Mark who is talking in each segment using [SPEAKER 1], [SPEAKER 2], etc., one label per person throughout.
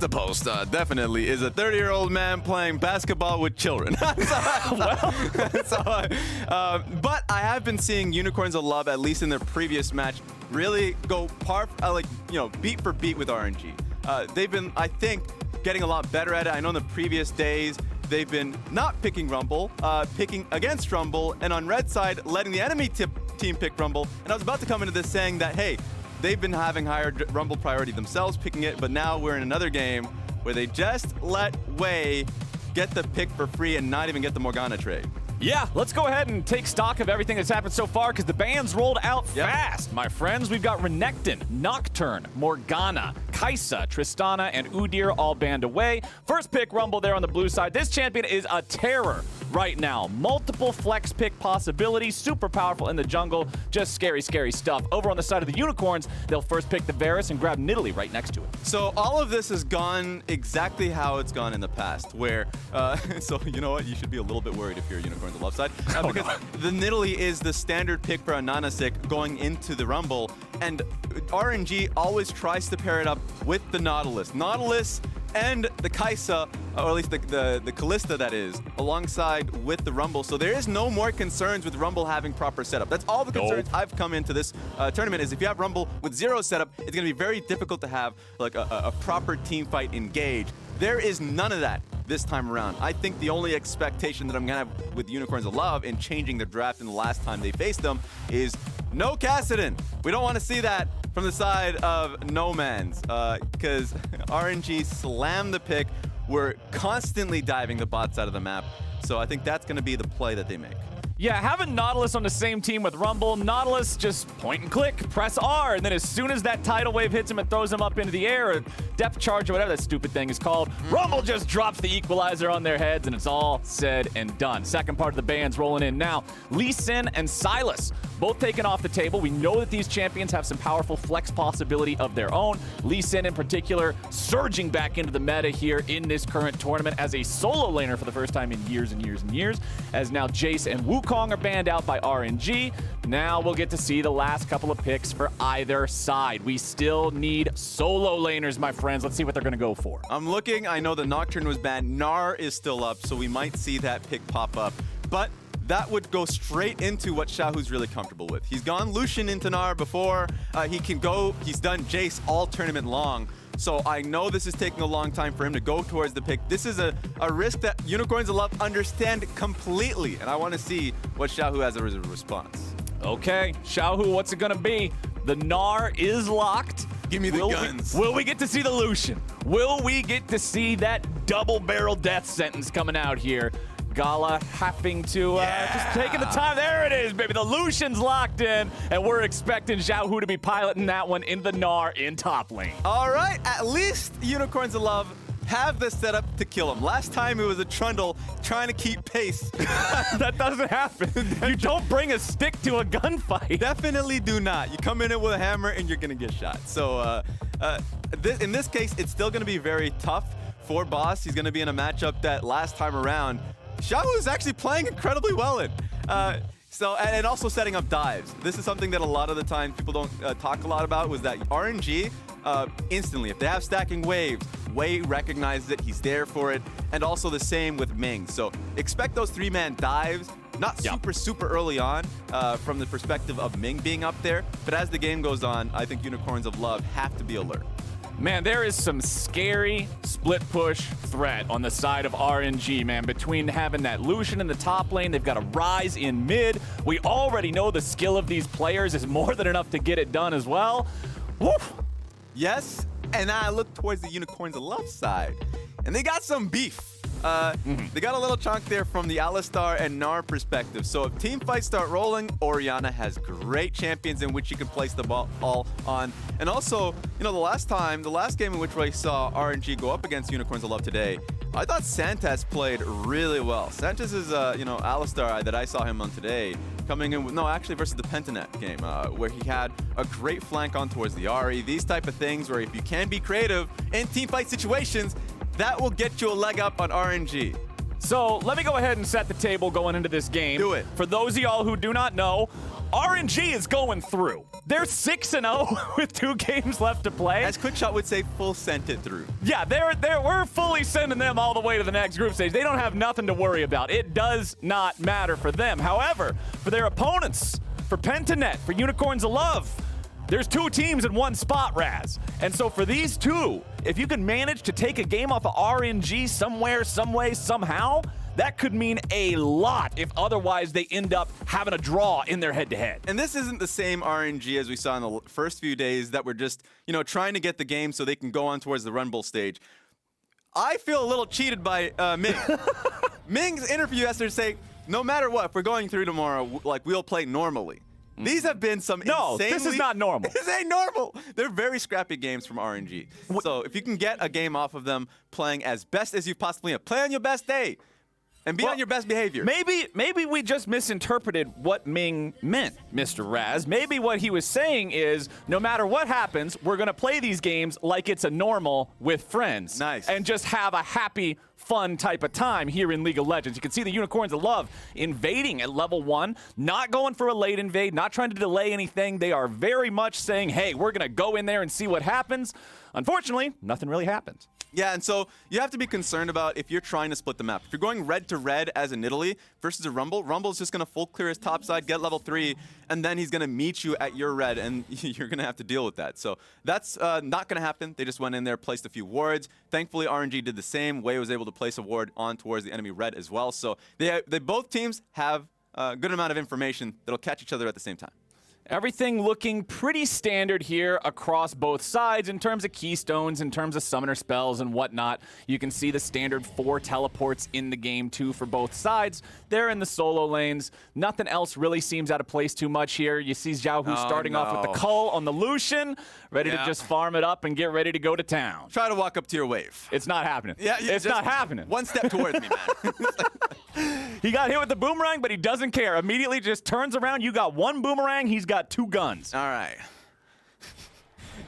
[SPEAKER 1] The post definitely is a 30-year-old man playing basketball with children. But I have been seeing Unicorns of Love, at least in their previous match, really go beat for beat with RNG. They've been, I think, getting a lot better at it. I know in the previous days, they've been not picking Rumble, picking against Rumble, and on red side, letting the enemy team pick Rumble. And I was about to come into this saying that, hey, they've been having higher Rumble priority themselves, picking it, but now we're in another game where they just let Wei get the pick for free and not even get the Morgana trade.
[SPEAKER 2] Yeah, let's go ahead and take stock of everything that's happened so far because the bans rolled out fast, my friends. We've got Renekton, Nocturne, Morgana, Kaisa, Tristana, and Udyr all banned away. First pick Rumble there on the blue side. This champion is a terror right now. Multiple flex pick possibilities, super powerful in the jungle, just scary, scary stuff. Over on the side of the Unicorns, they'll first pick the Varus and grab Nidalee right next to it.
[SPEAKER 1] So all of this has gone exactly how it's gone in the past, where, so you know what, you should be a little bit worried if you're a Unicorns of Love side, because the Nidalee is the standard pick for a AHaHaCiK going into the Rumble, and RNG always tries to pair it up with the Nautilus. Nautilus and the Kaisa, or at least the Kalista that is, alongside with the Rumble. So there is no more concerns with Rumble having proper setup. That's all the concerns I've come into this tournament is if you have Rumble with zero setup, it's going to be very difficult to have like a proper team fight engage. There is none of that this time around. I think the only expectation that I'm going to have with Unicorns of Love in changing the draft in the last time they faced them is no Kassadin. We don't want to see that from the side of Nomanz, because RNG slammed the pick. We're constantly diving the bot side of the map, so I think that's going to be the play that they make.
[SPEAKER 2] Yeah, having Nautilus on the same team with Rumble, Nautilus just point and click, press R, and then as soon as that tidal wave hits him and throws him up into the air, or depth charge or whatever that stupid thing is called, Rumble just drops the equalizer on their heads, and it's all said and done. Second part of the ban's rolling in now. Lucian and Silas, both taken off the table. We know that these champions have some powerful flex possibility of their own. Lucian in particular surging back into the meta here in this current tournament as a solo laner for the first time in years and years and years, as now Jace and Wukong are banned out by RNG. Now we'll get to see the last couple of picks for either side. We still need solo laners, my friends. Let's see what they're going to go for.
[SPEAKER 1] I'm looking. I know the Nocturne was banned. Gnar is still up, so we might see that pick pop up. But that would go straight into what Xiaohu's really comfortable with. He's gone Lucian into Gnar before. He can go. He's done Jace all tournament long. So I know this is taking a long time for him to go towards the pick. This is a risk that Unicorns of Love understand completely. And I want to see what Xiaohu has as a response.
[SPEAKER 2] Okay, Xiaohu, what's it going to be? The Gnar is locked.
[SPEAKER 1] Give me the guns.
[SPEAKER 2] Will we get to see the Lucian? Will we get to see that double-barrel death sentence coming out here? Gala having to just taking the time. There it is, baby. The Lucian's locked in, and we're expecting Xiaohu to be piloting that one in the Gnar in top lane.
[SPEAKER 1] All right, at least Unicorns of Love have the setup to kill him. Last time it was a Trundle trying to keep pace.
[SPEAKER 2] That doesn't happen. You don't bring a stick to a gunfight.
[SPEAKER 1] Definitely do not. You come in it with a hammer and you're going to get shot. So in this case, it's still going to be very tough for Boss. He's going to be in a matchup that last time around, Xiaohu is actually playing incredibly well in. And also setting up dives. This is something that a lot of the time people don't talk a lot about, was that RNG, instantly, if they have stacking waves, Wei recognizes it, he's there for it, and also the same with Ming. So expect those three-man dives, not super early on from the perspective of Ming being up there, but as the game goes on, I think Unicorns of Love have to be alert.
[SPEAKER 2] Man, there is some scary split push threat on the side of RNG, man. Between having that Lucian in the top lane, they've got a Ryze in mid. We already know the skill of these players is more than enough to get it done as well. Woof.
[SPEAKER 1] Yes, and I look towards the Unicorns of Love side, and they got some beef. They got a little chunk there from the Alistar and Gnar perspective. So if team fights start rolling, Orianna has great champions in which you can place the ball all on. And also, you know, the last game in which we saw RNG go up against Unicorns of Love today, I thought Santas played really well. Santas is, Alistar that I saw him on today, coming in with, versus the Pentanet game, where he had a great flank on towards the Ahri. These type of things where if you can be creative in team fight situations, that will get you a leg up on RNG.
[SPEAKER 2] So let me go ahead and set the table going into this game.
[SPEAKER 1] Do it.
[SPEAKER 2] For those of y'all who do not know, RNG is going through. They're 6-0 with 2 games left to play.
[SPEAKER 1] As QuickShot would say, full sent it through.
[SPEAKER 2] Yeah, we're fully sending them all the way to the next group stage. They don't have nothing to worry about. It does not matter for them. However, for their opponents, for Pentanet, for Unicorns of Love, there's 2 teams in one spot, Raz. And so for these 2, if you can manage to take a game off of RNG somewhere, some way, somehow, that could mean a lot if otherwise they end up having a draw in their head-to-head.
[SPEAKER 1] And this isn't the same RNG as we saw in the first few days that were just, trying to get the game so they can go on towards the Rumble stage. I feel a little cheated by Ming. Ming's interview yesterday say, no matter what, if we're going through tomorrow, we'll play normally. These have been some insanely...
[SPEAKER 2] this is not normal.
[SPEAKER 1] This ain't normal. They're very scrappy games from RNG. So if you can get a game off of them playing as best as you possibly can, play on your best day and be on your best behavior.
[SPEAKER 2] Maybe we just misinterpreted what Ming meant, Mr. Raz. Maybe what he was saying is, no matter what happens, we're going to play these games like it's a normal with friends.
[SPEAKER 1] Nice.
[SPEAKER 2] And just have a happy, fun type of time here in League of Legends. You can see the Unicorns of Love invading at level 1, not going for a late invade, not trying to delay anything. They are very much saying, hey, we're going to go in there and see what happens. Unfortunately, nothing really happens.
[SPEAKER 1] Yeah, and so you have to be concerned about if you're trying to split the map. If you're going red to red as a Nidalee versus a Rumble, Rumble's just going to full clear his top side, get level 3, and then he's going to meet you at your red, and you're going to have to deal with that. So that's not going to happen. They just went in there, placed a few wards. Thankfully, RNG did the same. Wei was able to place a ward on towards the enemy red as well. So they both teams have a good amount of information that'll catch each other at the same time.
[SPEAKER 2] Everything looking pretty standard here across both sides in terms of keystones, in terms of summoner spells and whatnot. You can see the standard 4 teleports in the game too for both sides. They're in the solo lanes. Nothing else really seems out of place too much here. You see Xiaohu starting off with the Cull on the Lucian, ready to just farm it up and get ready to go to town.
[SPEAKER 1] Try to walk up to your wave.
[SPEAKER 2] It's not happening.
[SPEAKER 1] Yeah,
[SPEAKER 2] it's not happening.
[SPEAKER 1] One step towards me, man.
[SPEAKER 2] He got hit with the boomerang, but he doesn't care. Immediately just turns around. You got 1 boomerang. He's got 2 guns.
[SPEAKER 1] All right.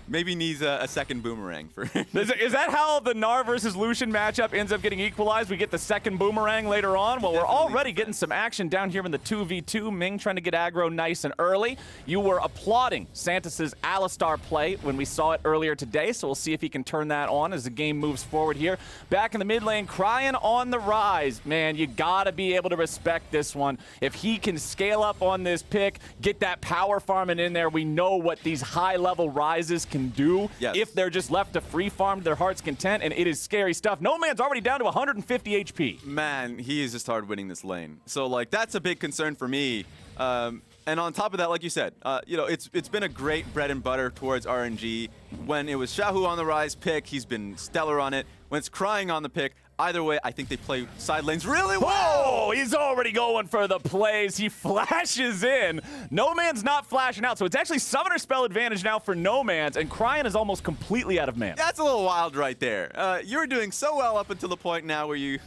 [SPEAKER 1] Maybe needs a second boomerang for
[SPEAKER 2] Is that how the Gnar versus Lucian matchup ends up getting equalized? We get the second boomerang later on? Well, we're already getting some action down here in the 2v2. Ming trying to get aggro nice and early. You were applauding Santas's Alistar play when we saw it earlier today, so we'll see if he can turn that on as the game moves forward here. Back in the mid lane, Cryin on the rise. Man, you gotta be able to respect this one. If he can scale up on this pick, get that power farming in there, we know what these high-level Ryzes can do if they're just left to free farm to their heart's content, and it is scary stuff. Nomanz already down to 150 HP.
[SPEAKER 1] Man, he is just hard winning this lane. So, that's a big concern for me. And on top of that, like you said, it's been a great bread and butter towards RNG. When it was Xiaohu on the Ryze pick, he's been stellar on it. When it's Cryin on the pick, either way, I think they play side lanes really well.
[SPEAKER 2] Whoa, he's already going for the plays. He flashes in. Nomanz not flashing out, so it's actually summoner spell advantage now for Nomanz, and Cryin is almost completely out of mana.
[SPEAKER 1] That's a little wild right there. You were doing so well up until the point now where you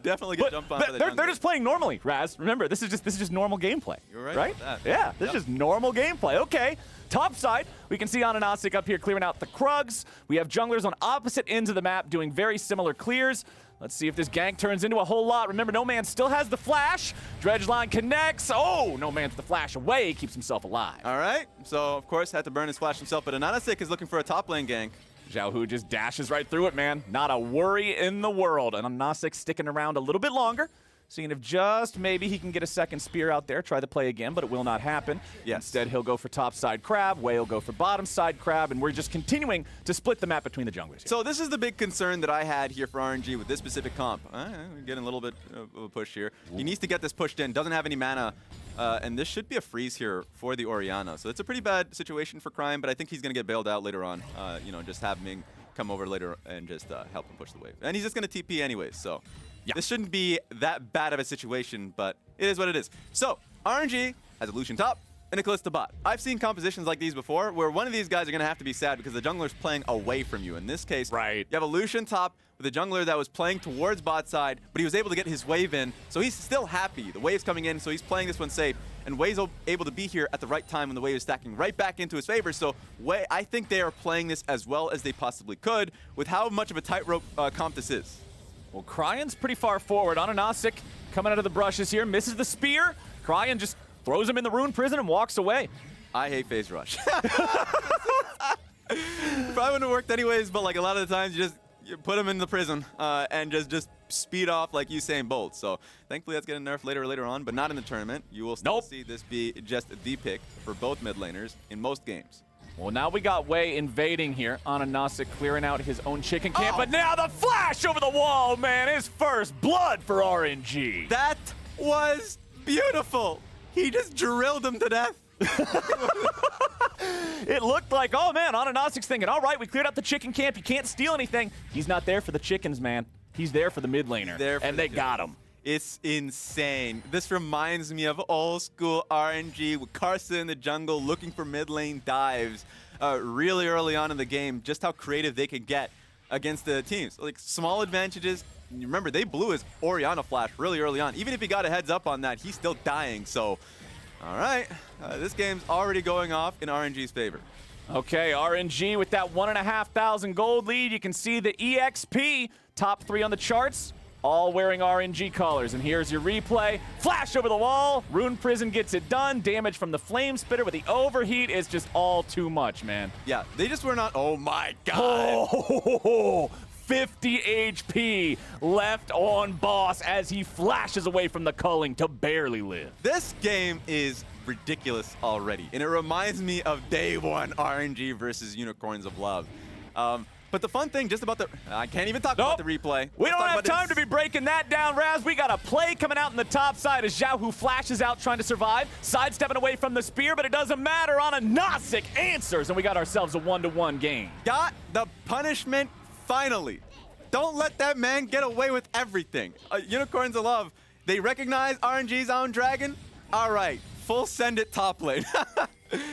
[SPEAKER 1] definitely get jumped on.
[SPEAKER 2] They're just playing normally, Raz. Remember, this is just normal gameplay.
[SPEAKER 1] You're right.
[SPEAKER 2] Right? Yeah, this is just normal gameplay. Okay. Top side, we can see AHaHaCiK up here clearing out the Krugs. We have junglers on opposite ends of the map doing very similar clears. Let's see if this gank turns into a whole lot. Remember, Nomanz still has the flash. Dredgeline connects. Oh, Nomanz the flash away, keeps himself alive.
[SPEAKER 1] All right. So, of course, had to burn his flash himself, but AHaHaCiK is looking for a top lane gank.
[SPEAKER 2] Xiaohu just dashes right through it, man. Not a worry in the world. And AHaHaCiK sticking around a little bit longer. Seeing if just maybe he can get a second spear out there, try to play again, but it will not happen.
[SPEAKER 1] Yes.
[SPEAKER 2] Instead, he'll go for top side crab, Wei will go for bottom side crab, and we're just continuing to split the map between the junglers here.
[SPEAKER 1] So this is the big concern that I had here for RNG with this specific comp. We're getting a little bit of a push here. He needs to get this pushed in, doesn't have any mana, and this should be a freeze here for the Orianna. So it's a pretty bad situation for Cryin, but I think he's going to get bailed out later on. Just have Ming come over later and just help him push the wave. And he's just going to TP anyways, so... Yeah. This shouldn't be that bad of a situation, but it is what it is. So, RNG has a Lucian top and a Kalista bot. I've seen compositions like these before where one of these guys are going to have to be sad because the jungler's playing away from you. In this case, you have a Lucian top with a jungler that was playing towards bot side, but he was able to get his wave in, so he's still happy. The wave's coming in, so he's playing this one safe, and Wei's able to be here at the right time when the wave is stacking right back into his favor. So Wei, I think they are playing this as well as they possibly could with how much of a tightrope comp this is.
[SPEAKER 2] Well, Cryan's pretty far forward. AHaHaCiK coming out of the brushes here, misses the spear. Cryin just throws him in the Rune Prison and walks away.
[SPEAKER 1] I hate phase rush. Probably wouldn't have worked anyways, but like a lot of the times you put him in the prison and just speed off like Usain Bolt. So thankfully that's getting nerfed later on, but not in the tournament. You will still see this be just the pick for both mid laners in most games.
[SPEAKER 2] Well, now we got Wei invading here. AHaHaCiK clearing out his own chicken camp, but now the flash over the wall, man. His first blood for RNG.
[SPEAKER 1] That was beautiful. He just drilled him to death.
[SPEAKER 2] It looked like, oh man, AHaHaCiK's thinking, all right, we cleared out the chicken camp. You can't steal anything. He's not there for the chickens, man. He's there for the mid laner, and they got him.
[SPEAKER 1] It's insane. This reminds me of old school RNG with Karsa in the jungle looking for mid lane dives really early on in the game, just how creative they could get against the teams. Like small advantages. Remember, they blew his Orianna flash really early on. Even if he got a heads up on that, he's still dying. So, all right, this game's already going off in RNG's favor.
[SPEAKER 2] Okay, RNG with that 1,500 gold lead. You can see the EXP, top 3 on the charts, all wearing RNG colors. And here's your replay. Flash over the wall. Rune Prison gets it done. Damage from the Flame Spitter with the overheat is just all too much, man.
[SPEAKER 1] Yeah, they just were not. Oh my God.
[SPEAKER 2] Oh, 50 HP left on Boss as he flashes away from the culling to barely live.
[SPEAKER 1] This game is ridiculous already, and it reminds me of day one RNG versus Unicorns of Love. But the fun thing just about the... I can't even talk about the replay.
[SPEAKER 2] We don't have time to be breaking that down, Raz. We got a play coming out in the top side as Xiaohu flashes out trying to survive, sidestepping away from the spear, but it doesn't matter. AHaHaCiK answers, and we got ourselves a 1-to-1 game.
[SPEAKER 1] Got the punishment finally. Don't let that man get away with everything. Unicorns of Love, they recognize RNG's own dragon. All right, full send it top lane.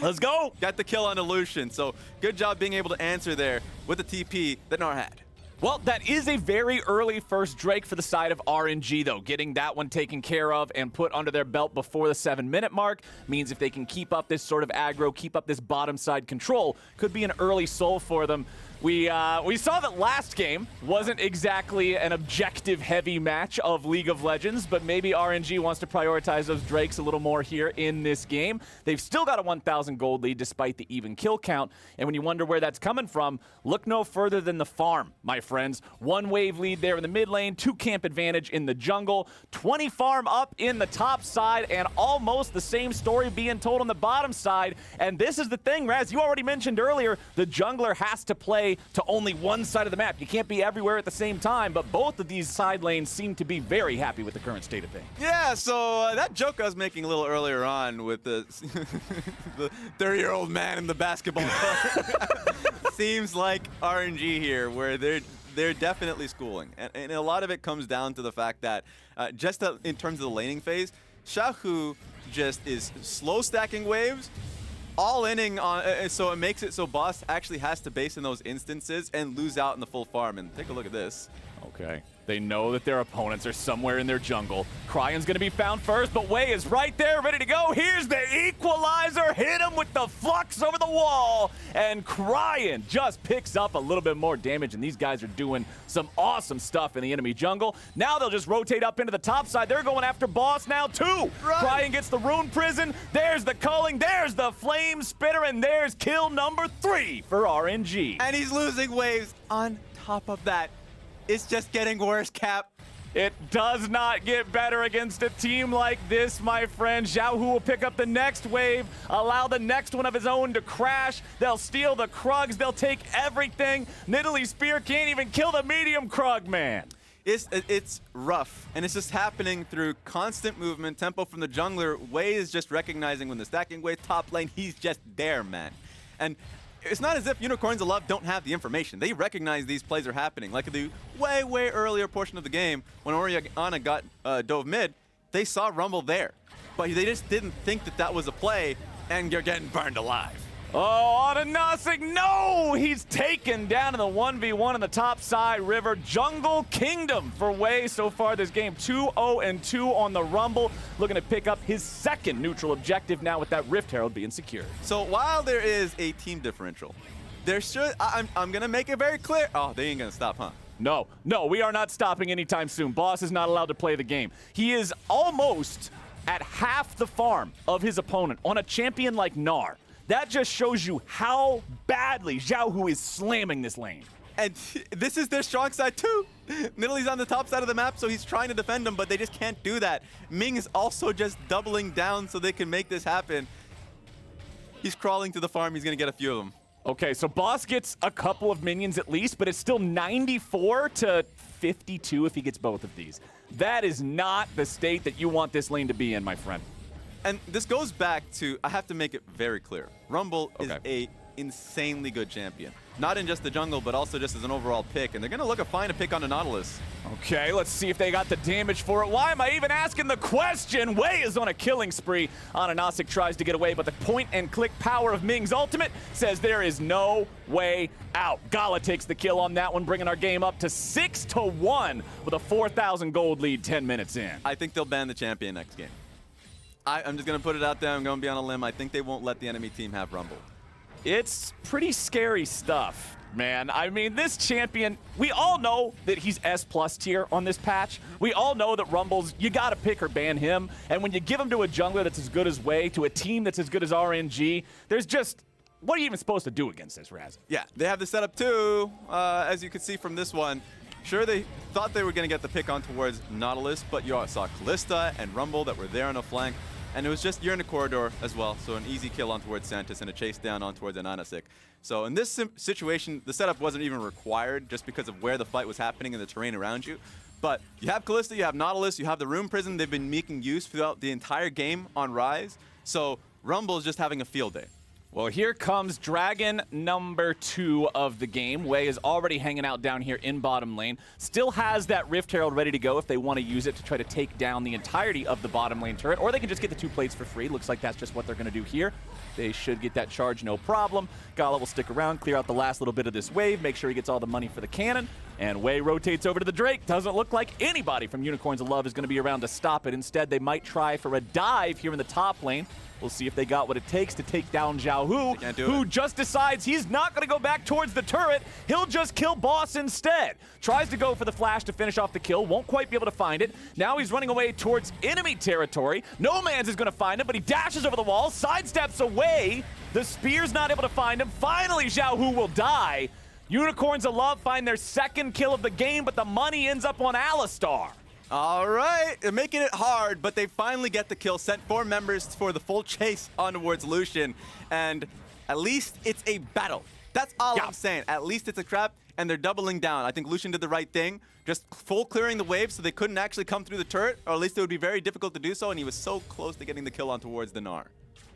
[SPEAKER 2] Let's go.
[SPEAKER 1] Got the kill on the Lucian, so good job being able to answer there with the TP that Gnar had.
[SPEAKER 2] Well, that is a very early first Drake for the side of RNG, though. Getting that one taken care of and put under their belt before the 7-minute mark means if they can keep up this sort of aggro, keep up this bottom side control, could be an early soul for them. We saw that last game wasn't exactly an objective-heavy match of League of Legends, but maybe RNG wants to prioritize those Drakes a little more here in this game. They've still got a 1,000 gold lead despite the even kill count, and when you wonder where that's coming from, look no further than the farm, my friends. 1 wave lead there in the mid lane, 2 camp advantage in the jungle, 20 farm up in the top side, and almost the same story being told on the bottom side. And this is the thing, Raz, you already mentioned earlier, the jungler has to play to only one side of the map. You can't be everywhere at the same time, but both of these side lanes seem to be very happy with the current state of things.
[SPEAKER 1] Yeah, so that joke I was making a little earlier on with the 30-year-old man in the basketball court seems like RNG here, where they're definitely schooling. And a lot of it comes down to the fact that just in terms of the laning phase, Xiaohu just is slow stacking waves, all-inning on, so it makes it so Boss actually has to base in those instances and lose out in the full farm. And take a look at this.
[SPEAKER 2] Okay. They know that their opponents are somewhere in their jungle. Cryin's going to be found first, but Wei is right there, ready to go. Here's the equalizer. Hit him with the flux over the wall. And Cryin just picks up a little bit more damage, and these guys are doing some awesome stuff in the enemy jungle. Now they'll just rotate up into the top side. They're going after Boss now, too. Cryin gets the Rune Prison. There's the culling. There's the Flame Spitter, and there's kill number 3 for RNG.
[SPEAKER 1] And he's losing waves on top of that. It's just getting worse, Cap.
[SPEAKER 2] It does not get better against a team like this, my friend. Xiaohu will pick up the next wave, allow the next one of his own to crash. They'll steal the Krugs. They'll take everything. Nidalee's spear can't even kill the medium Krug, man.
[SPEAKER 1] It's rough, and it's just happening through constant movement, tempo from the jungler. Wei is just recognizing when the stacking wave top lane, he's just there, man. And it's not as if Unicorns of Love don't have the information. They recognize these plays are happening. Like the way earlier portion of the game, when Orianna got dove mid, they saw Rumble there. But they just didn't think that that was a play, and you're getting burned alive.
[SPEAKER 2] Oh, AHaHaCiK, no! He's taken down in the 1v1 on the top side river. Jungle Kingdom for Wei so far this game. 2-0-2 on the Rumble. Looking to pick up his second neutral objective now with that Rift Herald being secured.
[SPEAKER 1] So while there is a team differential, there should... I'm going to make it very clear. Oh, they ain't going to stop, huh?
[SPEAKER 2] No, we are not stopping anytime soon. Boss is not allowed to play the game. He is almost at half the farm of his opponent on a champion like Gnar. That just shows you how badly Xiaohu is slamming this lane.
[SPEAKER 1] And this is their strong side too. Nidalee's on the top side of the map, so he's trying to defend him, but they just can't do that. Ming is also just doubling down so they can make this happen. He's crawling to the farm. He's going to get a few of them.
[SPEAKER 2] Okay, so Boss gets a couple of minions at least, but it's still 94 to 52 if he gets both of these. That is not the state that you want this lane to be in, my friend.
[SPEAKER 1] And this goes back to, I have to make it very clear, Rumble is a insanely good champion. Not in just the jungle, but also just as an overall pick. And they're going to look to find a pick on the Nautilus.
[SPEAKER 2] Okay, let's see if they got the damage for it. Why am I even asking the question? Wei is on a killing spree. AHaHaCiK tries to get away, but the point-and-click power of Ming's ultimate says there is no way out. Gala takes the kill on that one, bringing our game up to 6-1 with a 4,000 gold lead 10 minutes in.
[SPEAKER 1] I think they'll ban the champion next game. I'm just going to put it out there. I'm going to be on a limb. I think they won't let the enemy team have Rumble.
[SPEAKER 2] It's pretty scary stuff, man. I mean, this champion, we all know that he's S+ tier on this patch. We all know that Rumble's, you gotta pick or ban him. And when you give him to a jungler that's as good as Wei, to a team that's as good as RNG, there's just, what are you even supposed to do against this, Raz?
[SPEAKER 1] Yeah, they have the setup too, as you can see from this one. Sure, they thought they were gonna get the pick on towards Nautilus, but you saw Kalista and Rumble that were there on the flank. And it was just, you're in the corridor as well, so an easy kill on towards Santis and a chase down on towards AHaHaCiK. So in this situation, the setup wasn't even required just because of where the fight was happening and the terrain around you. But you have Kalista, you have Nautilus, you have the Rune Prison they've been making use throughout the entire game on Ryze. So Rumble is just having a field day.
[SPEAKER 2] Well, here comes Dragon number 2 of the game. Wei is already hanging out down here in bottom lane. Still has that Rift Herald ready to go if they want to use it to try to take down the entirety of the bottom lane turret, or they can just get the 2 plates for free. Looks like that's just what they're going to do here. They should get that charge, no problem. Gala will stick around, clear out the last little bit of this wave, make sure he gets all the money for the cannon, and Wei rotates over to the Drake. Doesn't look like anybody from Unicorns of Love is going to be around to stop it. Instead, they might try for a dive here in the top lane. We'll see if they got what it takes to take down Xiaohu, who just decides he's not going to go back towards the turret. He'll just kill Boss instead. Tries to go for the flash to finish off the kill. Won't quite be able to find it. Now he's running away towards enemy territory. Nomanz is going to find him, but he dashes over the wall, sidesteps away. The spear's not able to find him. Finally, Xiaohu will die. Unicorns of Love find their second kill of the game, but the money ends up on Alistar.
[SPEAKER 1] All right, they're making it hard, but they finally get the kill. Sent 4 members for the full chase on towards Lucian, and at least it's a battle. That's all I'm saying. At least it's a trap, and they're doubling down. I think Lucian did the right thing, just full clearing the wave so they couldn't actually come through the turret, or at least it would be very difficult to do so, and he was so close to getting the kill on towards the Gnar.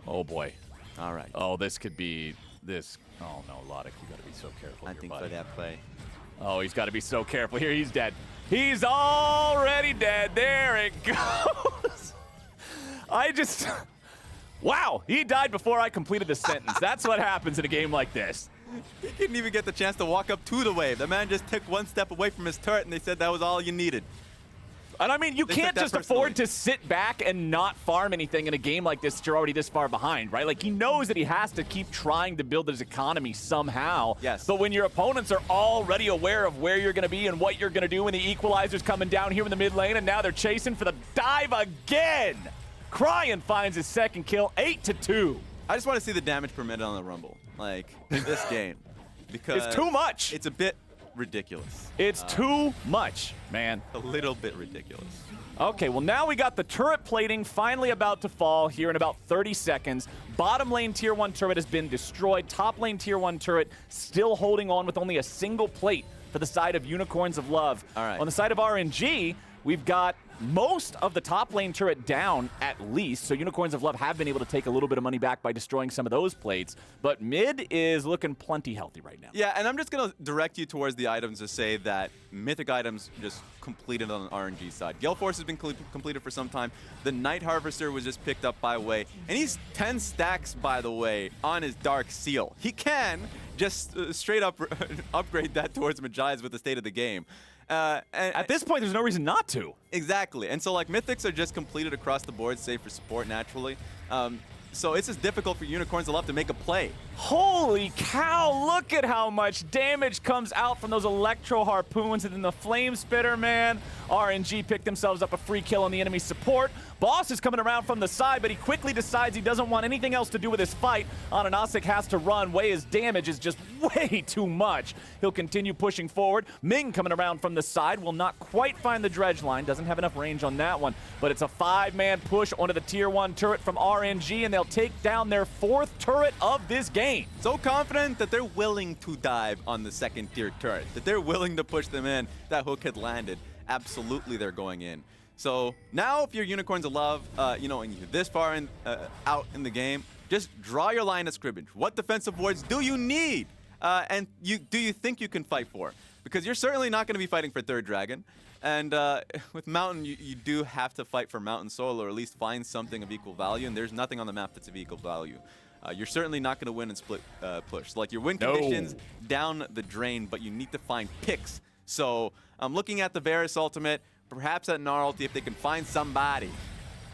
[SPEAKER 2] Oh, boy.
[SPEAKER 1] All right.
[SPEAKER 2] Oh, this could be this. Oh, no, Lodik, you got to be so careful.
[SPEAKER 1] I think for that play.
[SPEAKER 2] Oh, he's got to be so careful here. He's dead. He's already dead. There it goes. Wow, he died before I completed the sentence. That's what happens in a game like this.
[SPEAKER 1] He didn't even get the chance to walk up to the wave. The man just took 1 step away from his turret, and they said that was all you needed.
[SPEAKER 2] And I mean, you can't just afford to sit back and not farm anything in a game like this that you're already this far behind, right? Like, he knows that he has to keep trying to build his economy somehow.
[SPEAKER 1] Yes.
[SPEAKER 2] But when your opponents are already aware of where you're going to be and what you're going to do when the equalizer's coming down here in the mid lane, and now they're chasing for the dive again. Cryin finds his second kill, 8-2.
[SPEAKER 1] I just want to see the damage per minute on the Rumble, like, in this game. Because
[SPEAKER 2] it's too much.
[SPEAKER 1] It's a bit ridiculous.
[SPEAKER 2] It's too much, man.
[SPEAKER 1] A little bit ridiculous.
[SPEAKER 2] Okay, well now we got the turret plating finally about to fall here in about 30 seconds. Bottom lane tier 1 turret has been destroyed. Top lane tier 1 turret still holding on with only a single plate for the side of Unicorns of Love.
[SPEAKER 1] All right.
[SPEAKER 2] On the side of RNG, we've got most of the top lane turret down at least, so Unicorns of Love have been able to take a little bit of money back by destroying some of those plates, but mid is looking plenty healthy right now.
[SPEAKER 1] Yeah, and I'm just going to direct you towards the items to say that mythic items just completed on the RNG side. Gale Force has been completed for some time. The Night Harvester was just picked up by Wei, and he's 10 stacks, by the way, on his Dark Seal. He can just straight up upgrade that towards Magi's with the state of the game. And
[SPEAKER 2] at this point, there's no reason not to.
[SPEAKER 1] Exactly. And so, like, mythics are just completed across the board, save for support, naturally. So it's just difficult for Unicorns of Love to make a play.
[SPEAKER 2] Holy cow, look at how much damage comes out from those electro harpoons, and then the flame spitter, man. RNG picked themselves up a free kill on the enemy support. Boss is coming around from the side, but he quickly decides he doesn't want anything else to do with this fight. AHaHaCiK has to run. His damage is just way too much. He'll continue pushing forward. Ming coming around from the side will not quite find the dredge line. Doesn't have enough range on that one, but it's a 5-man push onto the tier 1 turret from RNG, and they'll take down their 4th turret of this game.
[SPEAKER 1] So confident that they're willing to dive on the 2nd tier turret, that they're willing to push them in. That hook had landed. Absolutely, they're going in. So now if you're Unicorns of Love, and you're this far out in the game, just draw your line of scrimmage. What defensive wards do you need? And do you think you can fight for? Because you're certainly not going to be fighting for 3rd Dragon. And with Mountain, you do have to fight for Mountain solo, or at least find something of equal value. And there's nothing on the map that's of equal value. You're certainly not going to win in split push. So, like, your win conditions down the drain, but you need to find picks. So I'm looking at the Varus ultimate, perhaps at Gnar ulti if they can find somebody.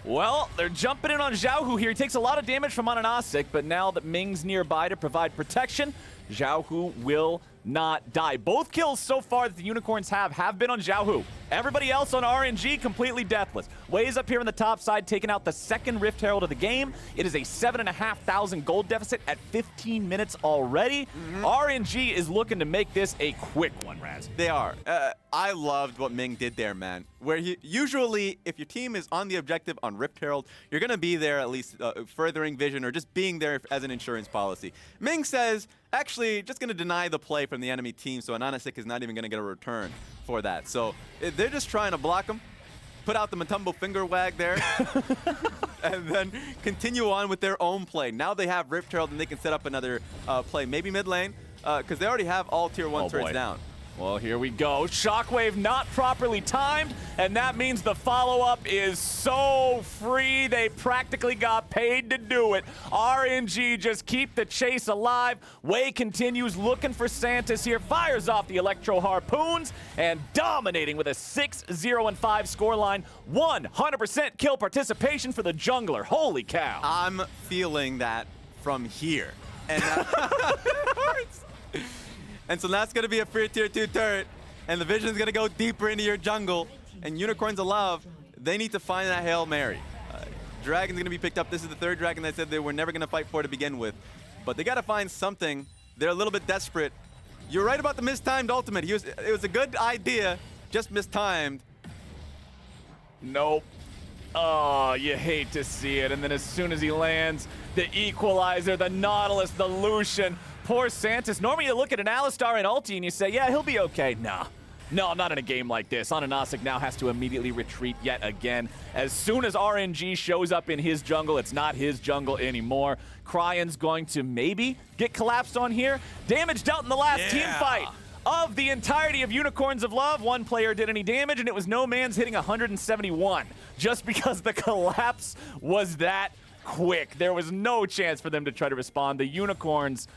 [SPEAKER 2] Well, they're jumping in on Xiaohu here. He takes a lot of damage from AHaHaCiK, but now that Ming's nearby to provide protection, Xiaohu will not die. Both kills so far that the Unicorns have been on Xiaohu. Everybody else on RNG completely deathless. Waze up here on the top side, taking out the 2nd Rift Herald of the game. It is a 7,500 gold deficit at 15 minutes already. RNG is looking to make this a quick one, Raz.
[SPEAKER 1] They are. I loved what Ming did there, man. Where usually, if your team is on the objective on Rift Herald, you're going to be there at least furthering vision or just being there as an insurance policy. Ming says, actually, just going to deny the play from the enemy team, so AHaHaCiK is not even going to get a return for that. So they're just trying to block him, put out the Matumbo finger wag there, and then continue on with their own play. Now they have Rift Herald, and they can set up another play, maybe mid lane, because they already have all tier 1 turrets down.
[SPEAKER 2] Well, here we go. Shockwave not properly timed, and that means the follow-up is so free. They practically got paid to do it. RNG just keep the chase alive. Wei continues looking for Santis here, fires off the Electro Harpoons, and dominating with a 6-0-5 scoreline. 100% kill participation for the jungler. Holy cow.
[SPEAKER 1] I'm feeling that from here. And it hurts. And so that's going to be a free tier 2 turret, and the vision's going to go deeper into your jungle. And Unicorns of Love, they need to find that Hail Mary. Dragon's going to be picked up. This is the 3rd dragon they said they were never going to fight for to begin with. But they got to find something. They're a little bit desperate. You're right about the mistimed ultimate. It was a good idea, just mistimed.
[SPEAKER 2] Nope. Oh, you hate to see it. And then as soon as he lands, the equalizer, the Nautilus, the Lucian. Poor Santis. Normally you look at an Alistar and ulti and you say, yeah, he'll be okay. Nah. No, not in a game like this. AHaHaCiK now has to immediately retreat yet again. As soon as RNG shows up in his jungle, it's not his jungle anymore. Cryin's going to maybe get collapsed on here. Damage dealt in the last team fight of the entirety of Unicorns of Love. One player did any damage, and it was Nomanz hitting 171. Just because the collapse was that quick. There was no chance for them to try to respond. The Unicorns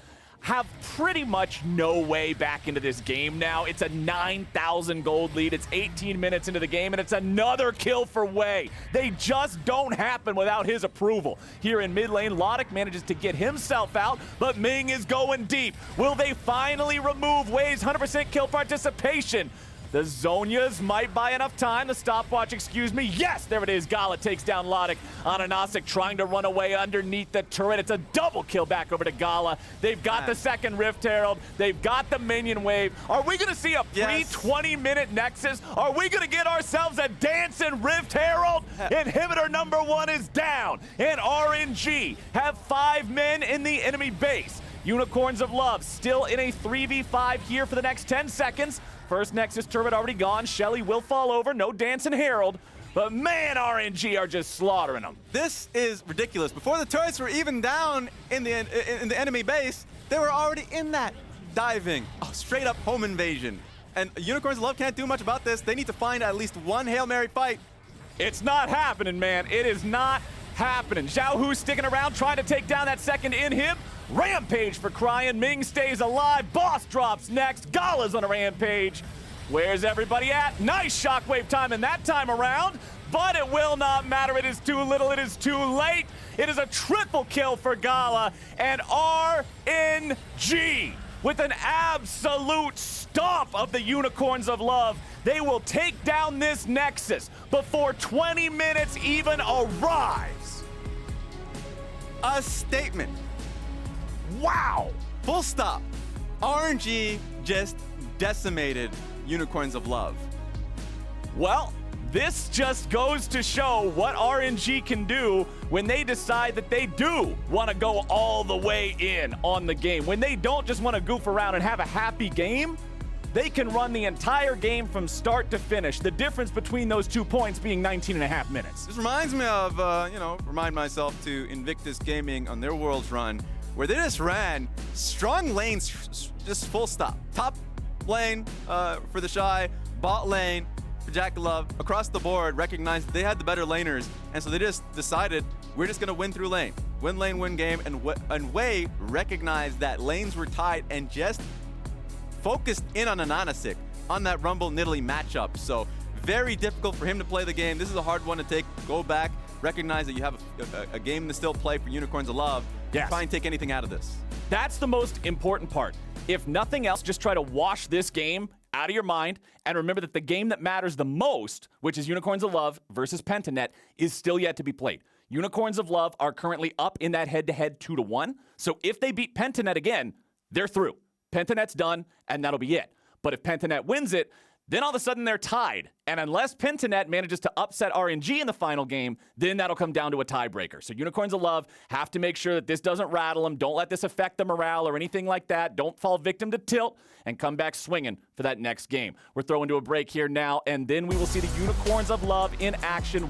[SPEAKER 2] have pretty much no way back into this game now. It's a 9,000 gold lead. It's 18 minutes into the game, and it's another kill for Wei. They just don't happen without his approval. Here in mid lane, Lodik manages to get himself out, but Ming is going deep. Will they finally remove Wei's 100% kill participation? The Zonias might buy enough time. The stopwatch, excuse me. Yes, there it is. Gala takes down Lodik. AHaHaCiK trying to run away underneath the turret. It's a double kill back over to Gala. They've got the 2nd Rift Herald. They've got the minion wave. Are we going to see a free 20-minute Nexus? Are we going to get ourselves a dancing Rift Herald? Inhibitor number 1 is down. And RNG have 5 men in the enemy base. Unicorns of Love still in a 3v5 here for the next 10 seconds. First Nexus turret already gone. Shelly will fall over. No Dancing Herald. But man, RNG are just slaughtering them.
[SPEAKER 1] This is ridiculous. Before the turrets were even down in the enemy base, they were already in that diving. Oh, straight up home invasion. And Unicorns of Love can't do much about this. They need to find at least one Hail Mary fight.
[SPEAKER 2] It's not happening, man. It is not happening. Xiaohu sticking around, trying to take down that 2nd inhib. Rampage for Cryin. Ming stays alive. Boss drops next. Gala's on a rampage. Where's everybody at? Nice shockwave time in that time around, but it will not matter. It is too little, it is too late. It is a triple kill for Gala, and RNG with an absolute stomp of the Unicorns of Love. They will take down this Nexus before 20 minutes even arrives.
[SPEAKER 1] A statement.
[SPEAKER 2] Wow.
[SPEAKER 1] Full stop. RNG just decimated Unicorns of Love.
[SPEAKER 2] Well, this just goes to show what RNG can do when they decide that they do want to go all the way in on the game. When they don't just want to goof around and have a happy game, they can run the entire game from start to finish. The difference between those 2 points being 19.5 minutes.
[SPEAKER 1] This reminds me of, remind myself to Invictus Gaming on their Worlds run, where they just ran strong lanes, just full stop. Top lane for the Shy, bot lane for JackaleLove, across the board, recognized they had the better laners, and so they just decided, we're just gonna win through lane. Win lane, win game, and Wei recognized that lanes were tight and just focused in on AHaHaCiK on that Rumble Nidalee matchup. So very difficult for him to play the game. This is a hard one to take. Go back, recognize that you have a game to still play for Unicorns of Love.
[SPEAKER 2] Yes.
[SPEAKER 1] Try and take anything out of this.
[SPEAKER 2] That's the most important part. If nothing else, just try to wash this game out of your mind and remember that the game that matters the most, which is Unicorns of Love versus Pentanet, is still yet to be played. Unicorns of Love are currently up in that head-to-head 2-1. So if they beat Pentanet again, they're through. Pentanet's done, and that'll be it. But if Pentanet wins it, then all of a sudden they're tied. And unless Pentanet manages to upset RNG in the final game, then that'll come down to a tiebreaker. So Unicorns of Love have to make sure that this doesn't rattle them. Don't let this affect the morale or anything like that. Don't fall victim to tilt and come back swinging for that next game. We're throwing to a break here now, and then we will see the Unicorns of Love in action.